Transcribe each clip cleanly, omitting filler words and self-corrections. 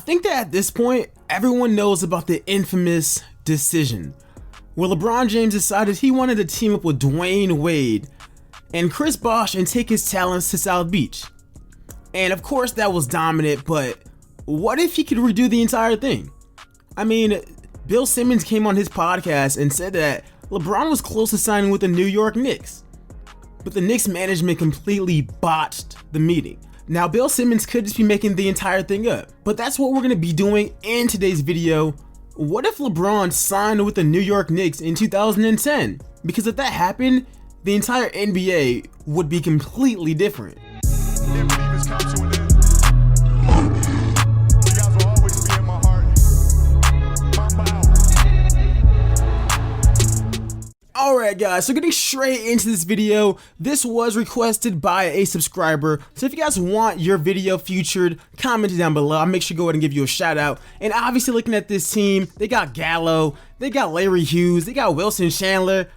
think that at this point, everyone knows about the infamous decision where LeBron James decided he wanted to team up with Dwayne Wade and Chris Bosh and take his talents to South Beach. And of course that was dominant, but what if he could redo the entire thing? I mean, Bill Simmons came on his podcast and said that LeBron was close to signing with the New York Knicks, but the Knicks management completely botched the meeting. Now, Bill Simmons could just be making the entire thing up, but that's what we're going to be doing in today's video. What if LeBron signed with the New York Knicks in 2010? Because if that happened, the entire NBA would be completely different. Alright guys, so getting straight into this video, this was requested by a subscriber, so if you guys want your video featured, comment it down below. I'll make sure to go ahead and give you a shout out. And obviously looking at this team, they got Gallo, they got Larry Hughes, they got Wilson Chandler,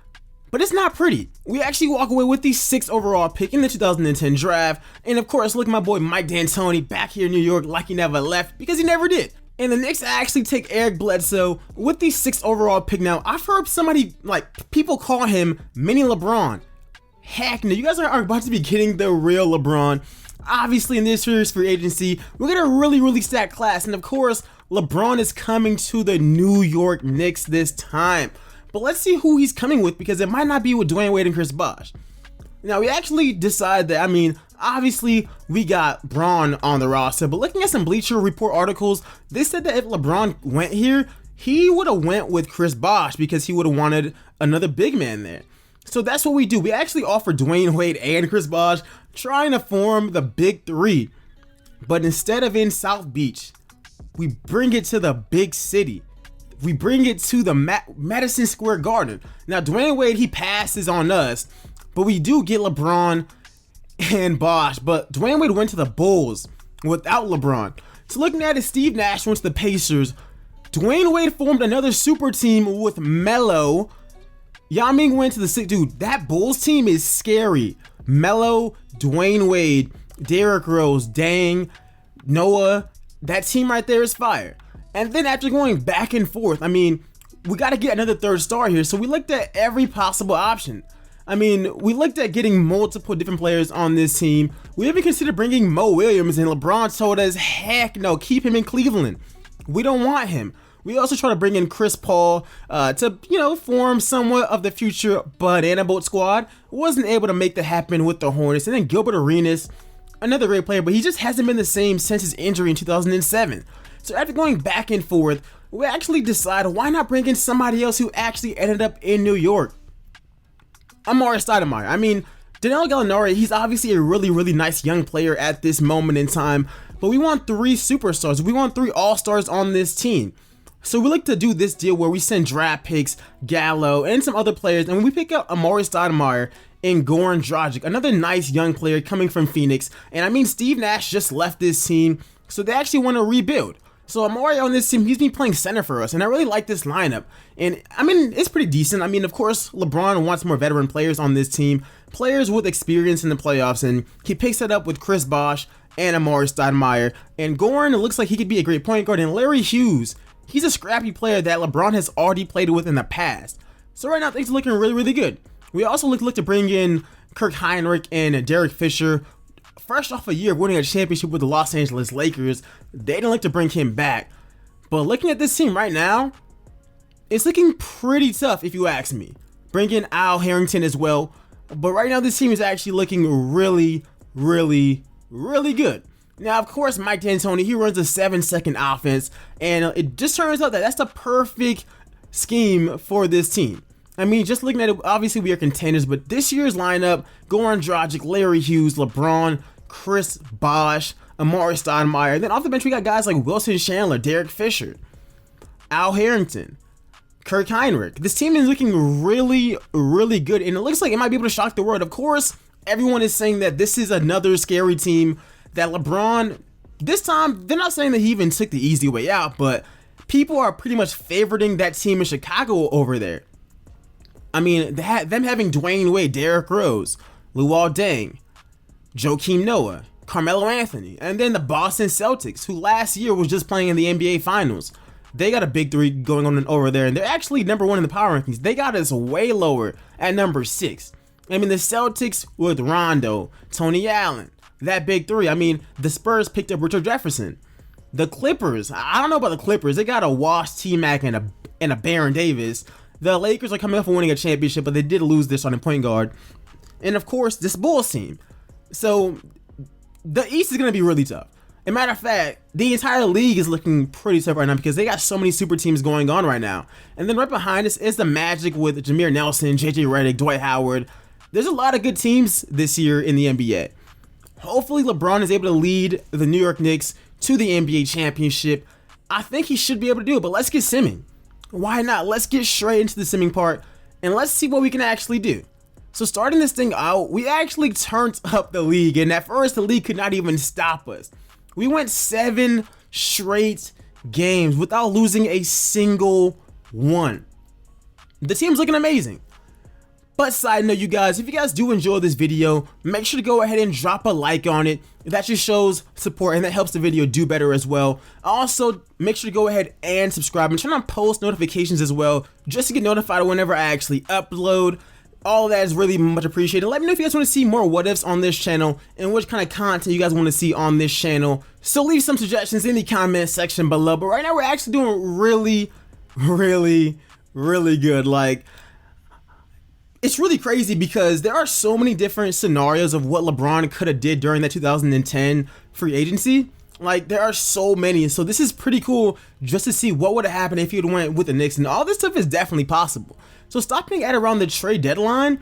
but it's not pretty. We actually walk away with the 6th overall pick in the 2010 draft, and of course look at my boy Mike D'Antoni back here in New York like he never left, because he never did. And the Knicks actually take Eric Bledsoe with the 6th overall pick. Now, I've heard somebody, people call him Mini LeBron. Heck no, you guys are about to be getting the real LeBron. Obviously, in this year's free agency, we're going to really stack class. And of course, LeBron is coming to the New York Knicks this time. But let's see who he's coming with, because it might not be with Dwayne Wade and Chris Bosh. Now, we actually decide that, obviously, we got Bron on the roster, but looking at some Bleacher Report articles, they said that if LeBron went here, he would have went with Chris Bosh because he would have wanted another big man there. So that's what we do. We actually offer Dwayne Wade and Chris Bosh, trying to form the big three. But instead of in South Beach, we bring it to the big city. We bring it to the Madison Square Garden. Now, Dwayne Wade, he passes on us, but we do get LeBron and Bosh, but Dwayne Wade went to the Bulls without LeBron. So looking at it, Steve Nash went to the Pacers. Dwayne Wade formed another super team with Melo. Yao Ming went to the Sixers. Dude, that Bulls team is scary. Melo, Dwayne Wade, Derrick Rose, Dang, Noah. That team right there is fire. And then after going back and forth, we got to get another third star here. So we looked at every possible option. We looked at getting multiple different players on this team. We even considered bringing Mo Williams, and LeBron told us, heck no, keep him in Cleveland. We don't want him. We also tried to bring in Chris Paul to, form somewhat of the future Banana Boat squad. Wasn't able to make that happen with the Hornets. And then Gilbert Arenas, another great player, but he just hasn't been the same since his injury in 2007. So after going back and forth, we actually decided, why not bring in somebody else who actually ended up in New York? Amari Stoudemire. Danilo Gallinari, he's obviously a really nice young player at this moment in time, but we want 3 superstars. We want 3 all-stars on this team. So we like to do this deal where we send draft picks, Gallo, and some other players, and we pick up Amari Stoudemire and Goran Dragic, another nice young player coming from Phoenix. And Steve Nash just left this team, so they actually want to rebuild. So Amari on this team, he's been playing center for us, and I really like this lineup. And it's pretty decent. Of course, LeBron wants more veteran players on this team, players with experience in the playoffs, and he picks that up with Chris Bosh and Amari Stoudemire. And Goran, it looks like he could be a great point guard. And Larry Hughes, he's a scrappy player that LeBron has already played with in the past. So right now, things are looking really good. We also look to bring in Kirk Heinrich and Derek Fisher. Fresh off a year of winning a championship with the Los Angeles Lakers, they didn't like to bring him back. But looking at this team right now, it's looking pretty tough if you ask me. Bring in Al Harrington as well. But right now this team is actually looking really good. Now, of course, Mike D'Antoni, he runs a 7-second offense, and it just turns out that that's the perfect scheme for this team. Just looking at it, obviously we are contenders, but this year's lineup, Goran Dragic, Larry Hughes, LeBron, Chris Bosh, Amari Stoudemire. Then off the bench, we got guys like Wilson Chandler, Derek Fisher, Al Harrington, Kirk Heinrich. This team is looking really good, and it looks like it might be able to shock the world. Of course, everyone is saying that this is another scary team, that LeBron, this time, they're not saying that he even took the easy way out, but people are pretty much favoriting that team in Chicago over there. Them having Dwayne Wade, Derrick Rose, Luol Deng, Joakim Noah, Carmelo Anthony. And then the Boston Celtics, who last year was just playing in the NBA Finals. They got a big three going on over there, and they're actually number 1 in the power rankings. They got us way lower at number 6. I mean, the Celtics with Rondo, Tony Allen, that big three. I mean, the Spurs picked up Richard Jefferson. The Clippers, I don't know about the Clippers. They got a washed T-Mac and a Baron Davis. The Lakers are coming up for winning a championship, but they did lose their starting point guard. And of course, this Bulls team. So the East is going to be really tough. As a matter of fact, the entire league is looking pretty tough right now because they got so many super teams going on right now. And then right behind us is the Magic with Jameer Nelson, JJ Redick, Dwight Howard. There's a lot of good teams this year in the NBA. Hopefully LeBron is able to lead the New York Knicks to the NBA championship. I think he should be able to do it, but let's get simming. Why not? Let's get straight into the simming part and let's see what we can actually do. So starting this thing out, we actually turned up the league, and at first the league could not even stop us. We went 7 straight games without losing a single one. The team's looking amazing. But side note, you guys, if you guys do enjoy this video, make sure to go ahead and drop a like on it. That just shows support and that helps the video do better as well. Also, make sure to go ahead and subscribe and turn on post notifications as well, just to get notified whenever I actually upload. All of that is really much appreciated. Let me know if you guys want to see more what ifs on this channel and what kind of content you guys want to see on this channel. So leave some suggestions in the comment section below. But right now we're actually doing really good. Like, it's really crazy because there are so many different scenarios of what LeBron could have did during that 2010 free agency. Like, there are so many. So this is pretty cool just to see what would have happened if he would went with the Knicks. And all this stuff is definitely possible. So stopping at around the trade deadline,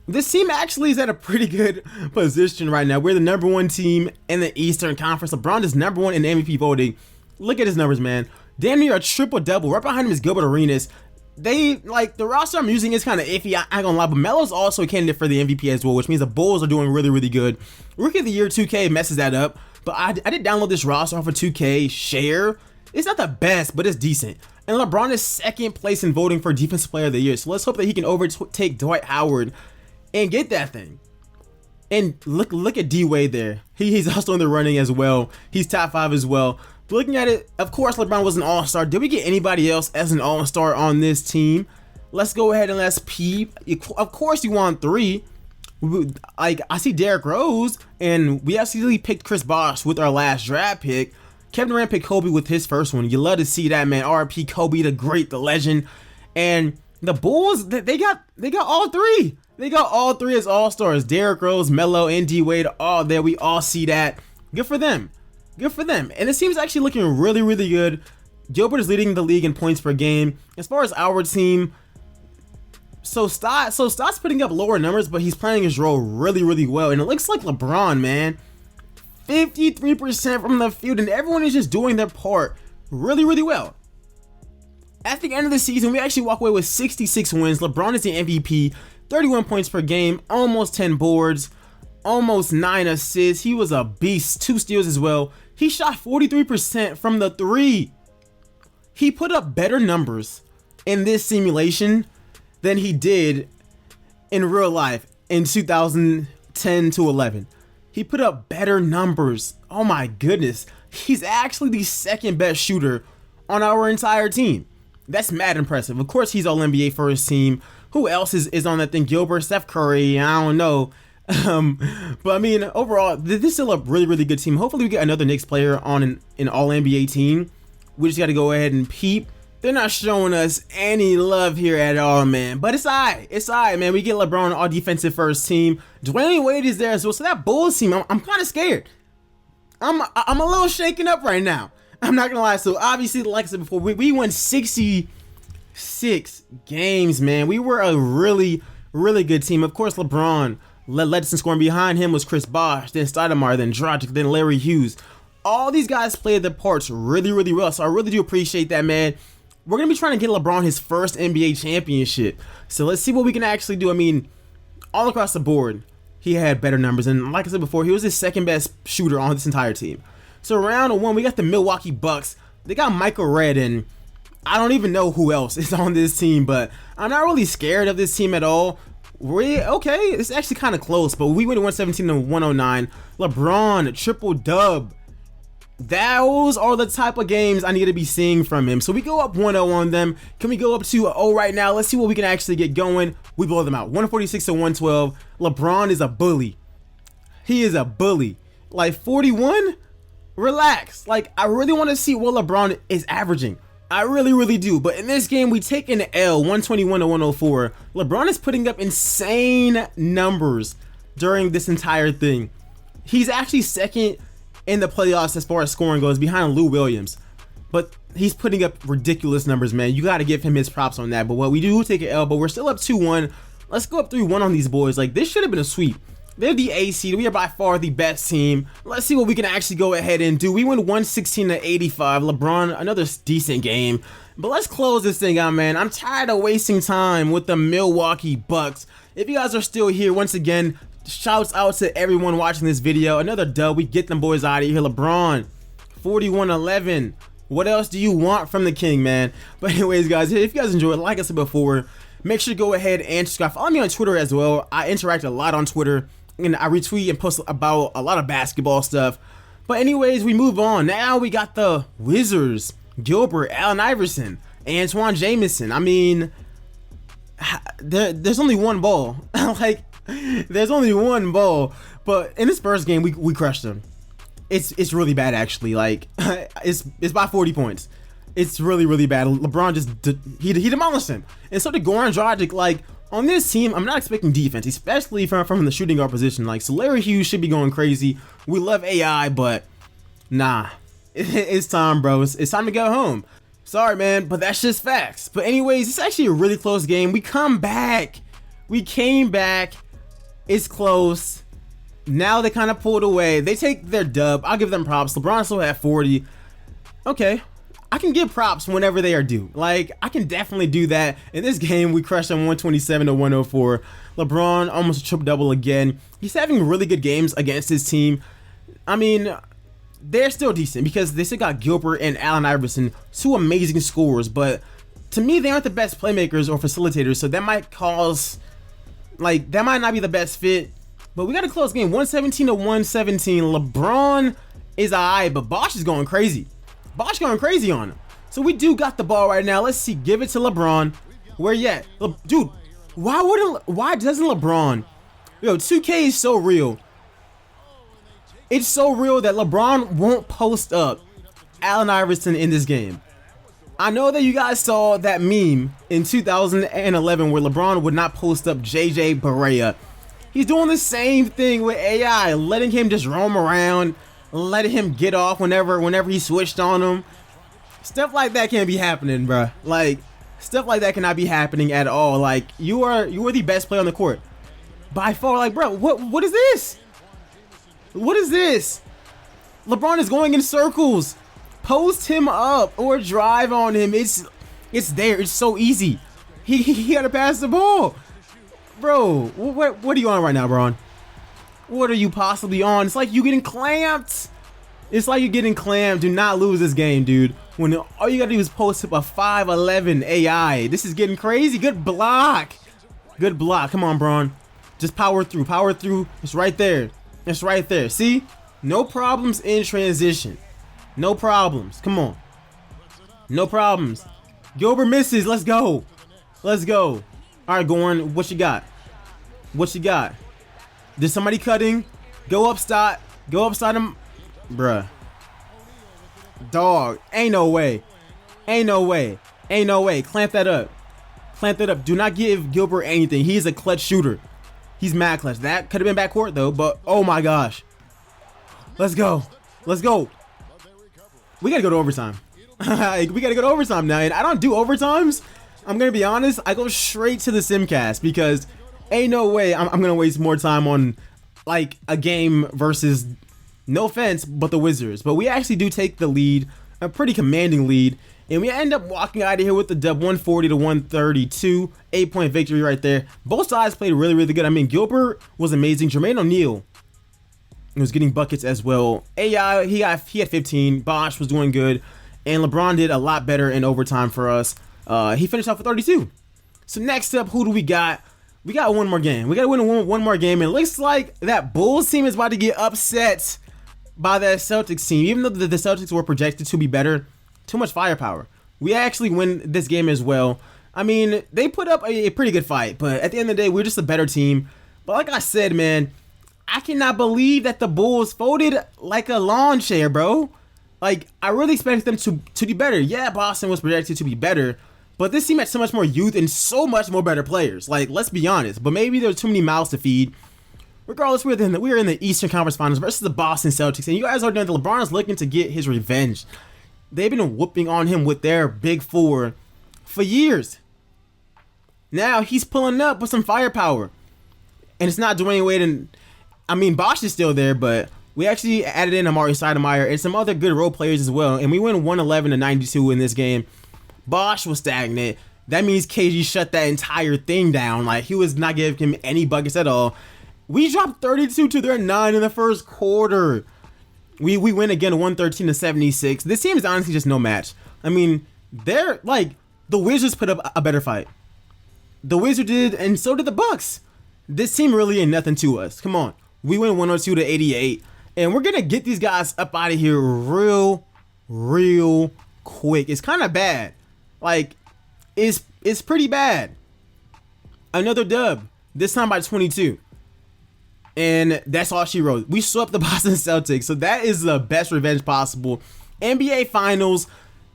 this team actually is at a pretty good position right now. We're the number 1 team in the Eastern Conference. LeBron is number 1 in MVP voting. Look at his numbers, man. Damn near a triple-double. Right behind him is Gilbert Arenas. The roster I'm using is kind of iffy, I ain't gonna lie, but Melo's also a candidate for the MVP as well, which means the Bulls are doing really good. Rookie of the Year 2K messes that up, but I did download this roster off of 2K Share. It's not the best, but it's decent. And LeBron is 2nd place in voting for Defensive Player of the Year, so let's hope that he can overtake Dwight Howard and get that thing. And look at D-Wade there. He's also in the running as well. He's top 5 as well. But looking at it, of course LeBron was an all-star. Did we get anybody else as an all-star on this team? Let's go ahead and let's peep. Of course you want 3. Like, I see Derrick Rose, and we actually picked Chris Bosh with our last draft pick. Kevin Durant picked Kobe with his first one. You love to see that, man. RP Kobe, the great, the legend. And the Bulls, they got all 3. They got all 3 as all-stars. Derrick Rose, Melo, and D-Wade all there. We all see that. Good for them. Good for them. And this team's actually looking really good. Gilbert is leading the league in points per game. As far as our team, so Stott's putting up lower numbers, but he's playing his role really well. And it looks like LeBron, man. 53% from the field, and everyone is just doing their part really well. At the end of the season, we actually walk away with 66 wins. LeBron is the MVP, 31 points per game, almost 10 boards, almost 9 assists. He was a beast, 2 steals as well. He shot 43% from the 3. He put up better numbers in this simulation than he did in real life in 2010 to 11. He put up better numbers. Oh my goodness. He's actually the 2nd best shooter on our entire team. That's mad impressive. Of course, he's all NBA first team. Who else is on that thing? Gilbert, Steph Curry, I don't know. But I mean, overall, this is still a really good team. Hopefully we get another Knicks player on an all NBA team. We just got to go ahead and peep. They're not showing us any love here at all, man. But it's alright. It's alright, man. We get LeBron, all defensive first team. Dwayne Wade is there as well. So that Bulls team, I'm kind of scared. I'm a little shaken up right now. I'm not gonna lie. So obviously, like I said before, we won 66 games, man. We were a really good team. Of course, LeBron led us in scoring. Behind him was Chris Bosh, then Stoudemire, then Dragic, then Larry Hughes. All these guys played their parts really well. So I really do appreciate that, man. We're going to be trying to get LeBron his first NBA championship. So let's see what we can actually do. I mean, all across the board, he had better numbers. And like I said before, he was the 2nd best shooter on this entire team. So round 1, we got the Milwaukee Bucks. They got Michael Redd, and I don't even know who else is on this team. But I'm not really scared of this team at all. Okay, it's actually kind of close, but we went 117 to 109. LeBron, triple dub. Those are the type of games I need to be seeing from him. So we go up 1-0 on them. Can we go up 2-0 right now? Let's see what we can actually get going. We blow them out. 146 to 112. LeBron is a bully. He is a bully. Like 41? Relax. Like, I really want to see what LeBron is averaging. I really do. But in this game, we take an L, 121 to 104. LeBron is putting up insane numbers during this entire thing. He's actually second in the playoffs as far as scoring goes, behind Lou Williams. But he's putting up ridiculous numbers, man. You got to give him his props on that. But what we do take an L, but we're still up 2-1. Let's go up 3-1 on these boys. Like, this should have been a sweep. They're the A seed. We are by far the best team. Let's see what we can actually go ahead and do. We win 116 to 85. LeBron, another decent game. But let's close this thing out, man. I'm tired of wasting time with the Milwaukee Bucks. If you guys are still here, once again, shouts out to everyone watching this video. Another dub. We get them boys out of here. LeBron, 41-11. What else do you want from the king, man? But anyways, guys, if you guys enjoyed, like I said before, make sure to go ahead and subscribe. Follow me on Twitter as well. I interact a lot on Twitter, and I retweet and post about a lot of basketball stuff. But anyways, we move on. Now we got the Wizards. Gilbert, Allen Iverson, Antoine Jamison. I mean, there's only one ball. Like, there's only one ball. But in this first game, we crushed them. It's really bad, actually. Like, it's by 40 points. It's really bad. LeBron just he demolished him. And so did Goran Dragic. Like, on this team, I'm not expecting defense, especially from the shooting guard position. Like, so Larry Hughes should be going crazy. We love AI, but nah. It's time, bro. It's time to go home. Sorry, man, but that's just facts. But anyways, it's actually a really close game. We come back. We came back. It's close. Now they kind of pulled away. They take their dub. I'll give them props. LeBron still had 40. Okay. I can give props whenever they are due. Like, I can definitely do that. In this game, we crushed them 127 to 104. LeBron almost a triple-double again. He's having really good games against his team. I mean, they're still decent because they still got Gilbert and Allen Iverson, two amazing scorers. But to me, they aren't the best playmakers or facilitators, so that might cause, like, that might not be the best fit. But we got a close game, 117 to 117. LeBron is alright, but Bosh is going crazy. Bosh going crazy on him. So we do got the ball right now. Let's see. Give it to LeBron. Where you at? Dude, why doesn't LeBron? Yo, 2K is so real. It's so real that LeBron won't post up Allen Iverson in this game. I know that you guys saw that meme in 2011 where LeBron would not post up JJ Barea. He's doing the same thing with AI, letting him just roam around, letting him get off whenever he switched on him. Stuff like that can't be happening, bruh. Like, stuff like that cannot be happening at all. Like, you are the best player on the court by far. Like, bro, what is this? What is this? LeBron is going in circles. Post him up or drive on him. It's there. It's so easy. He got to pass the ball. Bro, what are you on right now, Bron? What are you possibly on? It's like you getting clamped. It's like you're getting clamped. Do not lose this game, dude. When all you gotta do is post up a 5'11" AI. This is getting crazy. Good block. Good block. Come on, Bron. Just power through. Power through. It's right there. It's right there. See? No problems in transition. No problems. Come on. No problems. Gilbert misses. Let's go. Let's go. All right, Goran. What you got? What you got? Did somebody cutting? Go upside. Go upside him. Bruh. Dog. Ain't no way. Ain't no way. Ain't no way. Clamp that up. Clamp that up. Do not give Gilbert anything. He's a clutch shooter. He's mad clutch. That could have been backcourt though, but oh my gosh. Let's go. Let's go. We gotta go to overtime. We gotta go to overtime now. And I don't do overtimes. I'm gonna be honest. I go straight to the simcast because ain't no way I'm gonna waste more time on like a game versus, no offense, but the Wizards. But we actually do take the lead, a pretty commanding lead, and we end up walking out of here with the dub, 140 to 132, 8-point victory right there. Both sides played really good. I mean, Gilbert was amazing. Jermaine O'Neal was getting buckets as well. AI, he had 15. Bosh was doing good, and LeBron did a lot better in overtime for us. He finished off with 32. So next up, who do we got? We got one more game. We got to win one more game. And it looks like that Bulls team is about to get upset by that Celtics team. Even though the Celtics were projected to be better, too much firepower. We actually win this game as well. I mean, they put up a pretty good fight, but at the end of the day, we're just a better team. But like I said, man, I cannot believe that the Bulls folded like a lawn chair, bro. Like, I really expected them to do better. Yeah, Boston was projected to be better, but this team had so much more youth and so much more better players. Like, let's be honest. But maybe there were too many mouths to feed. Regardless, we're in the Eastern Conference Finals versus the Boston Celtics. And you guys already know that LeBron is looking to get his revenge. They've been whooping on him with their big four for years. Now he's pulling up with some firepower. And it's not Dwayne Wade and... I mean, Bosh is still there, but we actually added in Amari Stoudemire and some other good role players as well. And we win 111-92 in this game. Bosh was stagnant. That means KG shut that entire thing down. Like, he was not giving him any buckets at all. We dropped 32 to their 9 in the first quarter. We win again 113-76. This team is honestly just no match. I mean, they're like, the Wizards put up a better fight. The Wizards did, and so did the Bucks. This team really ain't nothing to us. Come on. We win 102-88. And we're going to get these guys up out of here real quick. It's kind of bad. Like, it's pretty bad. Another dub. This time by 22. And that's all she wrote. We swept the Boston Celtics. So that is the best revenge possible. NBA Finals.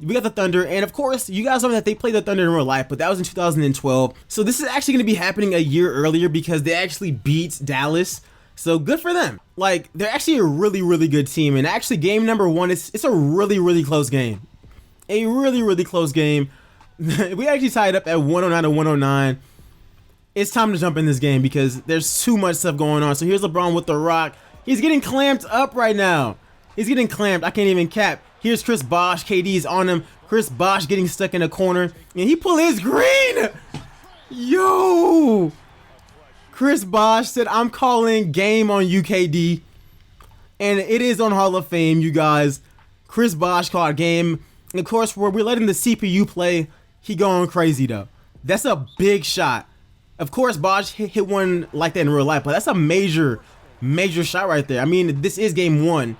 We got the Thunder. And of course, you guys know that they played the Thunder in real life. But that was in 2012. So this is actually going to be happening a year earlier because they actually beat Dallas. So good for them. Like, they're actually a really good team. And actually, game number 1, it's a really close game. A really close game. We actually tied up at 109-109. It's time to jump in this game because there's too much stuff going on. So here's LeBron with the rock. He's getting clamped up right now. He's getting clamped. I can't even cap. Here's Chris Bosh. KD's on him. Chris Bosh getting stuck in a corner. And he pulled his green. Yo. Chris Bosh said, I'm calling game on UKD. And it is on Hall of Fame, you guys. Chris Bosh called game. And of course, we're letting the CPU play. He going crazy, though. That's a big shot. Of course, Bosh hit one like that in real life, but that's a major shot right there. I mean, this is game 1,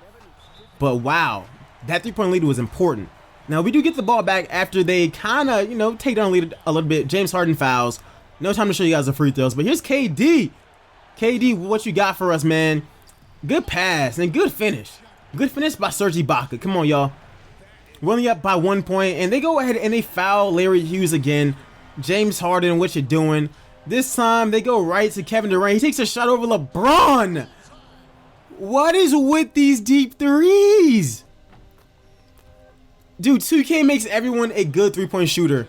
but wow, that 3-point lead was important. Now, we do get the ball back after they kind of, take down the lead a little bit. James Harden fouls. No time to show you guys the free throws, but here's KD. KD, what you got for us, man? Good pass and good finish. Good finish by Serge Ibaka. Come on, y'all. We're only up by 1 point, and they go ahead and they foul Larry Hughes again. James Harden, what you doing? This time, they go right to Kevin Durant. He takes a shot over LeBron. What is with these deep threes? Dude, 2K makes everyone a good 3-point shooter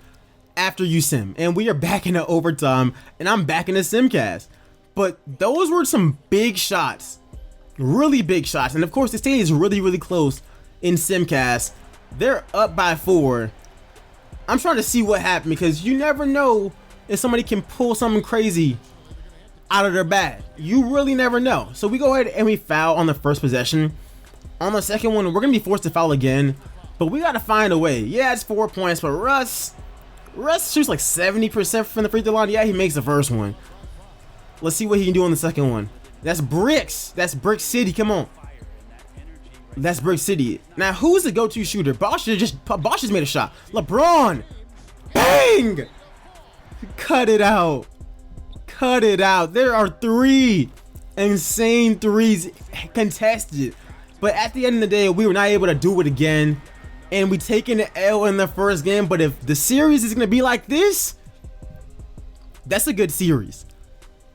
after you sim. And we are back into overtime, and I'm back in the simcast. But those were some big shots. Really big shots. And of course, the state is really close in simcast. They're up by 4. I'm trying to see what happened because you never know if somebody can pull something crazy out of their bag. You really never know. So we go ahead and we foul on the first possession. On the second one, we're going to be forced to foul again. But we got to find a way. Yeah, it's 4 points, but Russ shoots like 70% from the free throw line. Yeah, he makes the first one. Let's see what he can do on the second one. That's bricks. That's Brick City. Come on. That's Brick City. Now, who's the go-to shooter? Bosh just made a shot. LeBron. Bang! Cut it out. Cut it out. There are 3 insane threes contested. But at the end of the day, we were not able to do it again. And we taken the L in the first game. But if the series is going to be like this, that's a good series.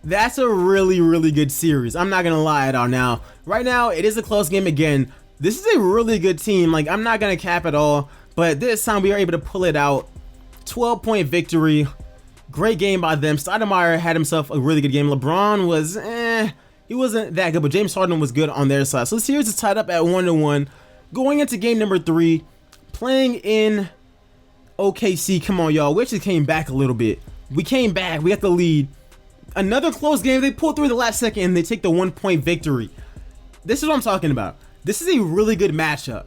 That's a really good series. I'm not going to lie at all. Now, right now, it is a close game again. This is a really good team. Like, I'm not going to cap at all. But this time, we are able to pull it out. 12-point victory. Great game by them. Stoudemire had himself a really good game. LeBron was, he wasn't that good, but James Harden was good on their side. So the series is tied up at 1-1. Going into game number 3, playing in OKC. Come on, y'all. We actually came back a little bit. We came back. We got the lead. Another close game. They pulled through the last second, and they take the 1-point victory. This is what I'm talking about. This is a really good matchup.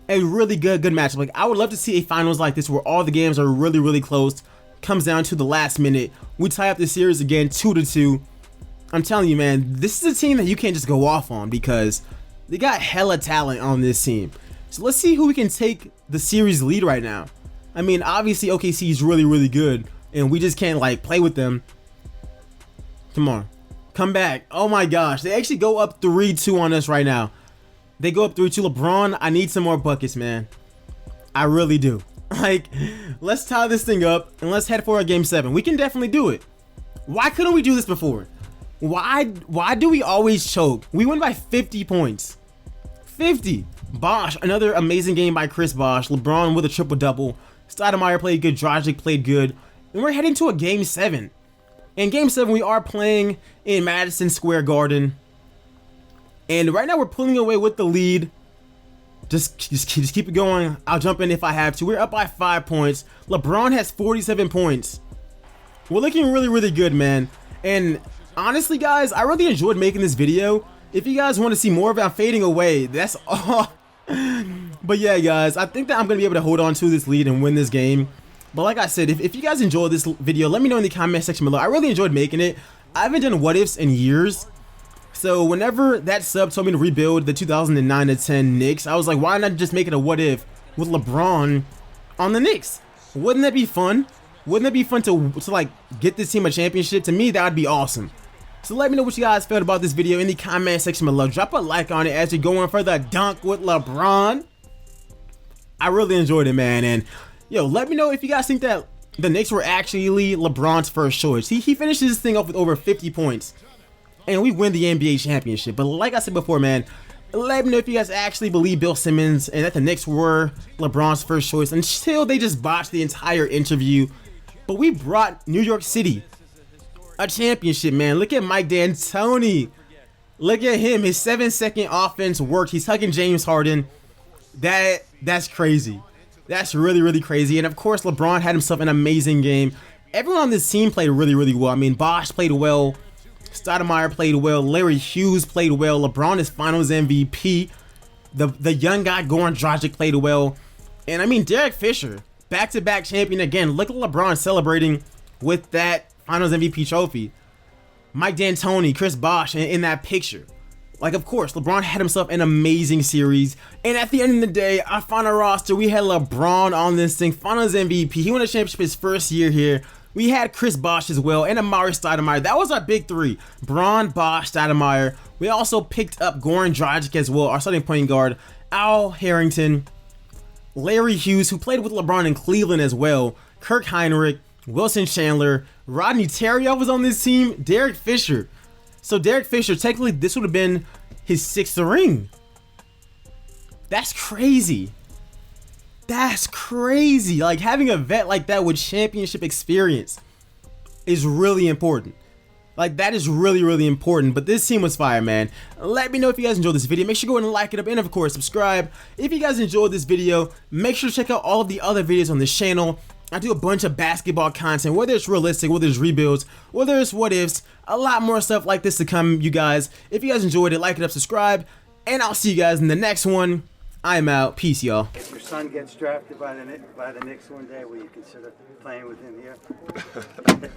A really good matchup. Like, I would love to see a finals like this where all the games are really close. comes down to the last minute. We tie up the series again 2-2. I'm telling you, man, this is a team that you can't just go off on because they got hella talent on this team. So let's see who we can take the series lead right now. I mean, obviously OKC is really, really good, and we just can't like play with them. Come on, come back. Oh my gosh, they actually go up 3-2 on us right now. They go up 3-2. LeBron, I need some more buckets, man. I really do. Like, let's tie this thing up and let's head for a game 7. We can definitely do it. Why couldn't we do this before? Why do we always choke? We win by 50 points. 50. Bosh, another amazing game by Chris Bosh. LeBron with a triple-double. Stoudemire played good. Dragic played good. And we're heading to a game 7. In game 7, we are playing in Madison Square Garden. And right now we're pulling away with the lead. Just keep it going. I'll jump in if I have to. We're up by 5 points. LeBron has 47 points. We're looking really, really good, man. And honestly, guys, I really enjoyed making this video. If you guys want to see more of it, I'm fading away. That's all. But yeah, guys, I think that I'm going to be able to hold on to this lead and win this game. But like I said, if you guys enjoyed this video, let me know in the comment section below. I really enjoyed making it. I haven't done what ifs in years. So whenever that sub told me to rebuild the 2009-10 Knicks, I was like, why not just make it a what if with LeBron on the Knicks? Wouldn't that be fun? Wouldn't it be fun to like get this team a championship? To me, that would be awesome. So let me know what you guys felt about this video in the comment section below. Drop a like on it as you're going for the dunk with LeBron. I really enjoyed it, man. And yo, let me know if you guys think that the Knicks were actually LeBron's first choice. He finishes this thing off with over 50 points. And we win the NBA championship. But like I said before, man, let me know if you guys actually believe Bill Simmons and that the Knicks were LeBron's first choice until they just botched the entire interview. But we brought New York City a championship, man. Look at Mike D'Antoni. Look at him. His 7-second offense worked. He's hugging James Harden. That's crazy. That's really, really crazy. And of course, LeBron had himself an amazing game. Everyone on this team played really, really well. I mean, Bosh played well. Stoudemire played well. Larry Hughes played well. LeBron is Finals MVP. The young guy Goran Dragic played well. And I mean, Derek Fisher, back-to-back champion again. Look at LeBron celebrating with that Finals MVP trophy. Mike D'Antoni, Chris Bosh in that picture. Like, of course, LeBron had himself an amazing series. And at the end of the day, our final roster, we had LeBron on this thing. Finals MVP. He won a championship his first year here. We had Chris Bosh as well and Amari Stoudemire. That was our big three. Bron, Bosh, Stoudemire. We also picked up Goran Dragic as well, our starting point guard. Al Harrington. Larry Hughes, who played with LeBron in Cleveland as well. Kirk Heinrich. Wilson Chandler. Rodney Terrio was on this team. Derek Fisher. So Derek Fisher, technically this would have been his 6th ring. That's crazy. That's crazy. Like, having a vet like that with championship experience is really important. Like, that is really, really important. But this team was fire, man. Let me know if you guys enjoyed this video. Make sure you go ahead and like it up, and of course subscribe. If you guys enjoyed this video, make sure to check out all of the other videos on this channel. I do a bunch of basketball content, whether it's realistic, whether it's rebuilds, whether it's what ifs, a lot more stuff like this to come, you guys. If you guys enjoyed it, like it up, subscribe, and I'll see you guys in the next one. I'm out. Peace, y'all. If your son gets drafted by the Knicks one day, will you consider playing with him here?